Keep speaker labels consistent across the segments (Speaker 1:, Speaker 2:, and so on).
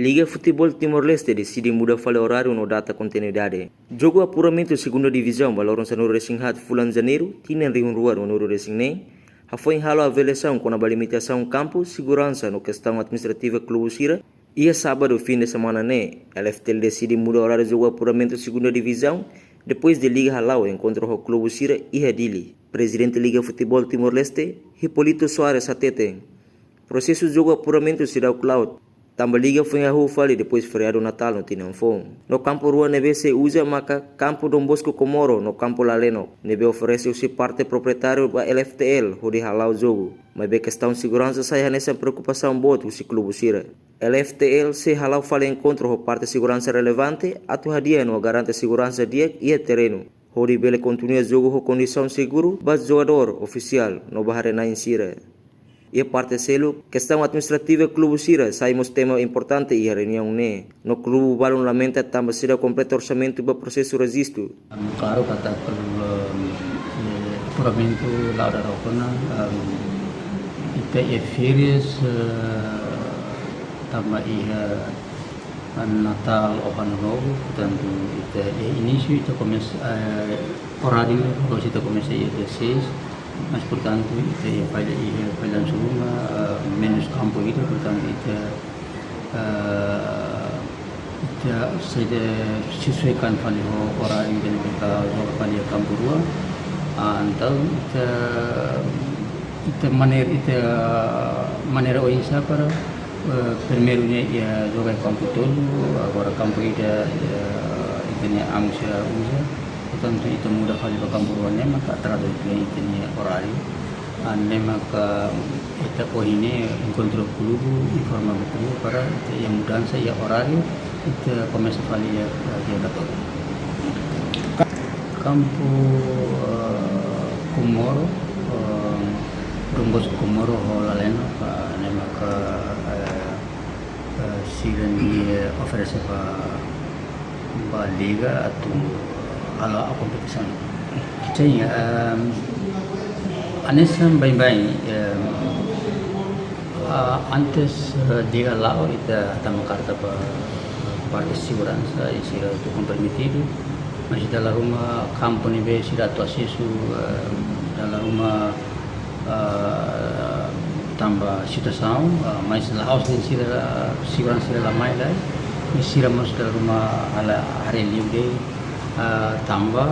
Speaker 1: Liga Futebol Timor-Leste decide mudar o horário no data continuidade. Jogo apuramento segunda divisão, Valorant no Racing Hat Fulan Janeiro, tinha Rio Ruar no Racing Nem. Foi em a avaliação com a limitação campo, segurança no questão administrativa Clube Sira. E a sábado, fim de semana, LFTL decide mudar o horário de jogo apuramento segunda divisão, depois de Liga Halau encontra o Clube Sira e Hadili. Presidente da Liga Futebol Timor-Leste, Hipólito Soares Atete. Processo de jogo apuramento será o Cloud. Também liga foi a rua e depois feriado Natal no Tinanfon. No campo Rua Nebe se usa maca campo Dom Bosco Comoro no campo Laleno. Nebe oferece o seu parte proprietário da LFTL, onde halau o jogo. Mas bem questão de segurança sai nessa preocupação boa o clube Sira. LFTL se halau fala encontro com parte de segurança relevante, atua dia no garante segurança dia e terreno. Onde bele continua o jogo com condição seguro, base jogador oficial no Bahrein em Sira. E a parte selo, questão administrativa Clube Sira, saímos tema importante e a reunião no Clube Balon lamenta também será completo orçamento para processo registro.
Speaker 2: Claro, kata apuramento lá da Rokona, ita é férias, também Natal ou Ano Novo, portanto, ita é início, ita começa, horário, hoje ita começa dia 6. Mas portanto itu pada semua menos campo itu portanto itu sudah sesuaikan pada orang yang kita pada campo dua antal itu maneira oinsa para primeiro-nya ia jogar campo todo agora campo itu angsa usa. Portanto, itu mudah kali perkampurannya maka terhadap itu horário. Maka kita ini encontro clube informa clube para yang mudança ya horário itu começa kali ya dia dapat. Campo Comoro, Rumbos Comoro Laleno, maka silen dia oferece para liga atau ala kompetisi. Jadi anessa bem antes de lá kita tamo carta para parte segurança e será tudo permitido, mas dalam rumah campo nível será tu acesso dalam rumah tambah situação, mas lá os será segurança será mais lá, e será mas dalam rumah ala hari livre tambah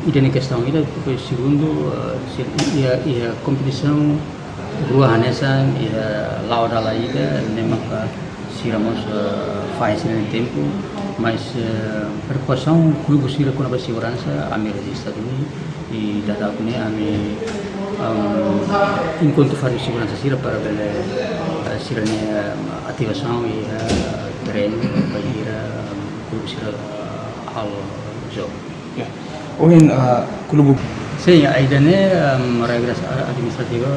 Speaker 2: ini questão ida depois segundo ia competição rua hanesan ia lauda lá ida nemaka siramos faz no tempo mas preocupação clube sira com a segurança a minha registrado e data ini ami enquanto faz segurança sira para bela siranya ativação e treino para clube sira hal
Speaker 3: Ya, ohin clube.
Speaker 2: Sim, a ideia é regras administrativa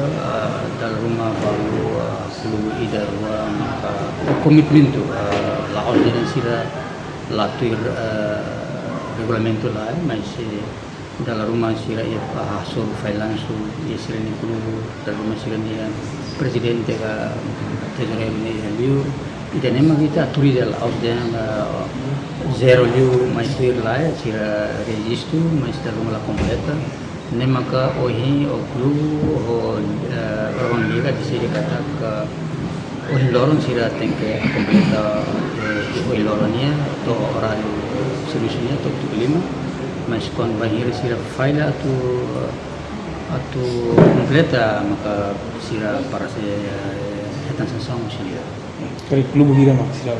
Speaker 2: dalam rumah baru clube ida komitmen la ordinansi latur regulamento lá, mas dalam rumah sira ia hasil finance ia sira ni clube dalam rumah sira ni presidente ka tesoreiro ni liu ida nema kita turisal ausden zero liu mais tuir lá sira registro mas dalam rumah completa nema ka ohi o clube o orang liga di sini kata ka ohi lorong sira tem que completa ohi lorongnya to horário solusinya to 5 mas quando bahir sira file atau completa maka sira para se hetan sensão sira
Speaker 3: Dari clube vira mak sira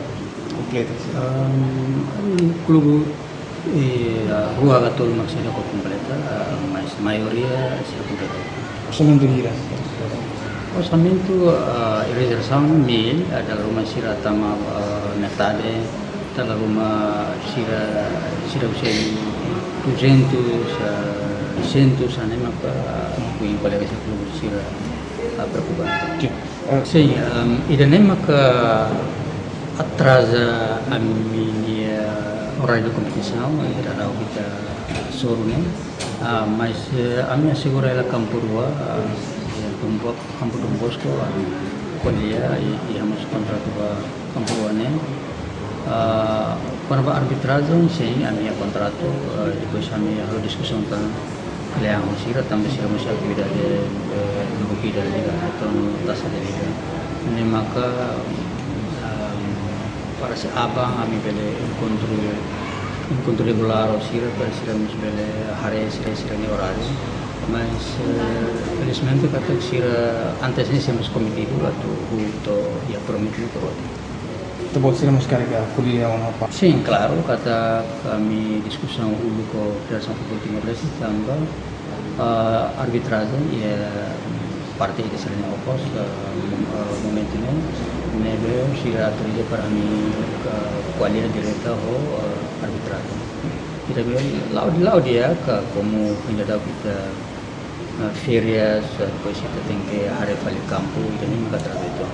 Speaker 3: completa.
Speaker 2: Clube rua gatol maksudnya ko completa mas maioria sira completa.
Speaker 3: Orçamento vira.
Speaker 2: Orçamento reservação mil dalam rumah sira tama metade dalam rumah sira usai 200 maka kuin colega sa clube sira preocupante. Sim, ida nem maka atrasa a minha horário de competição, ida raw kita sorune, mas a minha segura ela campo rua, campo Dom Bosco, quando ia íamos contrato campo rua né, Quando a arbitragem, sim, a minha contrato, depois a minha discussão tentang kalian sira também sira masih atividade no hockey da liga atau taça da liga. Ini maka para si abang kami bele encontro regular ou sira para sira mas bele hari sira ni horário. Mas felizmente kata sira antes ini semos komitido atau to ya prometido por
Speaker 3: Tebal sila mas carga kuliah orang apa?
Speaker 2: sim, claro, kata kami discussão dulu com a Federação Futebol Timor-Leste também arbitragem e parte que será opos momento ini nebe sira autoriza para mim qualidade direta ou arbitragem. Kita bilang laut dia como penjadau kita férias, depois kita tem que hari balik kampung, jadi maka terlalu itu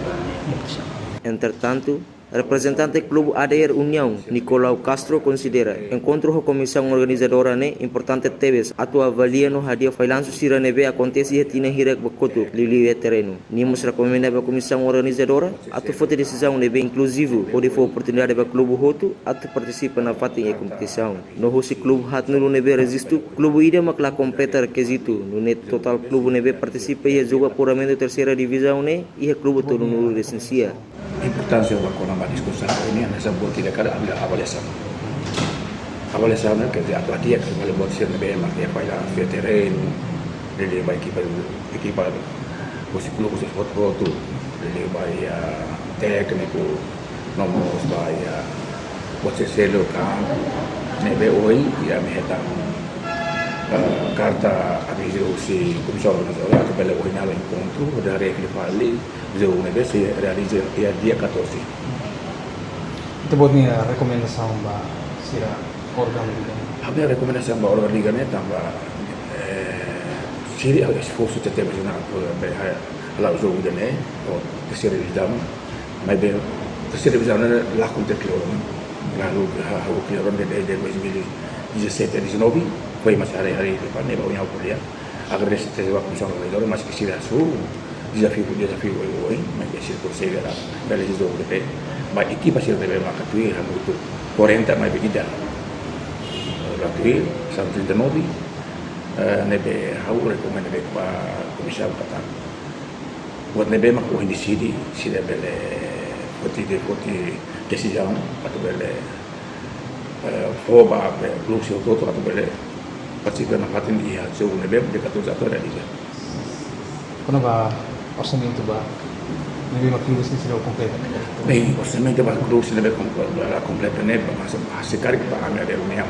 Speaker 1: Entretanto, representante Clube ADR União, Nicolau Castro, considera encontro com a comissão organizadora né importante teves atua avalia no hadia failanço sira nebe acontece e tina hirek bakoto lili terreno. Nimos recomenda a comissão organizadora atu fote decisão nebe inclusivo pode for oportunidade para clube hoto atu participa na fatin e competição. No hosi clube hat no nebe resisto clube ida makla completa requisito no net total clube nebe participa e joga puramente terceira divisão né e clube todo no licencia.
Speaker 4: Importância da uma discussão ini nessa buat tidak ada avaliação quer dizer a dia que vai buat ser bem mas dia vai lá ver terreno ele vai equipa os clubes de futebol tu ele vai técnico nomos vai buat ser local nebe hoje ia meheta carta aviso si comissão organizadora que pela hoje nela encontro da revali Zoom nebe se realiza dia 14.
Speaker 3: Tebal ni rekomendasi ba sira organ liga.
Speaker 4: Habis rekomendasi ba organ liga ni tambah siri ada esforço de ter na ala jogo de né ou terceira divisão mas bem terceira divisão lá com ter claro lalu o que era de 2017 19 foi mais hari depan ne bau nyau kuliah agar desa sewa comissão organizadora mas que sira su desafio hoje mas que sira consegue lá realizar jogo de mas equipa sira deve makatui hamutu 40 mas begitu Ratui sampai 39 nebe hau rekomenda be pa comissão kata buat nebe mak o decidi sira bele poti decisão atau bele foba be club seu todo atau bele participa na fatin dia jogo nebe de 14 atau ada liga.
Speaker 3: Kono ba orçamento ba nebe maklubus ni sila completa.
Speaker 4: Bem, orçamento ba club sila be completa nebe mas sekali pa kami ada uniam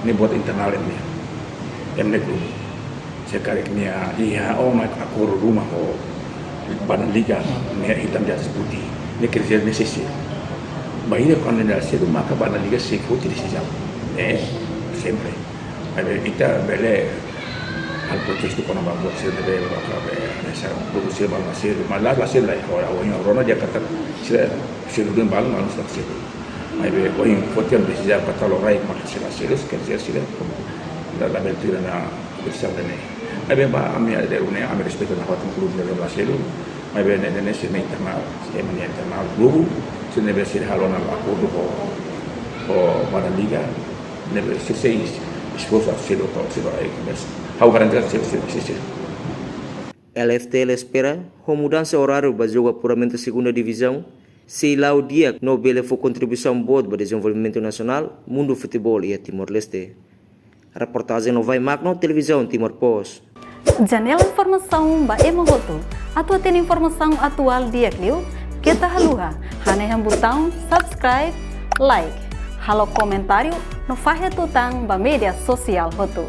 Speaker 4: ni buat internal ini. Emne club. Sekali ni iya mak akur rumah o ban liga ni hitam di atas putih. Ni kerja necessi. Bahaya kalau anda itu maka ban liga sefuti di sini. Sempre. Ada kita bele al protesto kono ba buat sila be ba nessa produksi ba masih malah hasil lah orang dia kata sila dun bal malu saksi. Ai be oi fotian di sini kata lorai mak sila kerja sila dalam aventura na bisa dene. Ai be ba ami ada unia ami respeto na hatu klub da Brasileiro. Ai be nene se me internal grupo se deve ser halona acordo o para liga deve ser esforço a ser o aí começa. How garantir se
Speaker 1: LFTL espera a mudança horário para jogar puramente segunda divisão se lá o dia no bele for contribuição boa para o desenvolvimento nacional, mundo futebol e Timor-Leste. Reportagem no Vai Magno, televisão Timor-Post.
Speaker 5: Janela informação ba emohoto. Atua tem informação atual dia kliu. Kita haluha. Haneham botão subscribe, like. Halo comentário no fahe tutang ba media sosial hoto.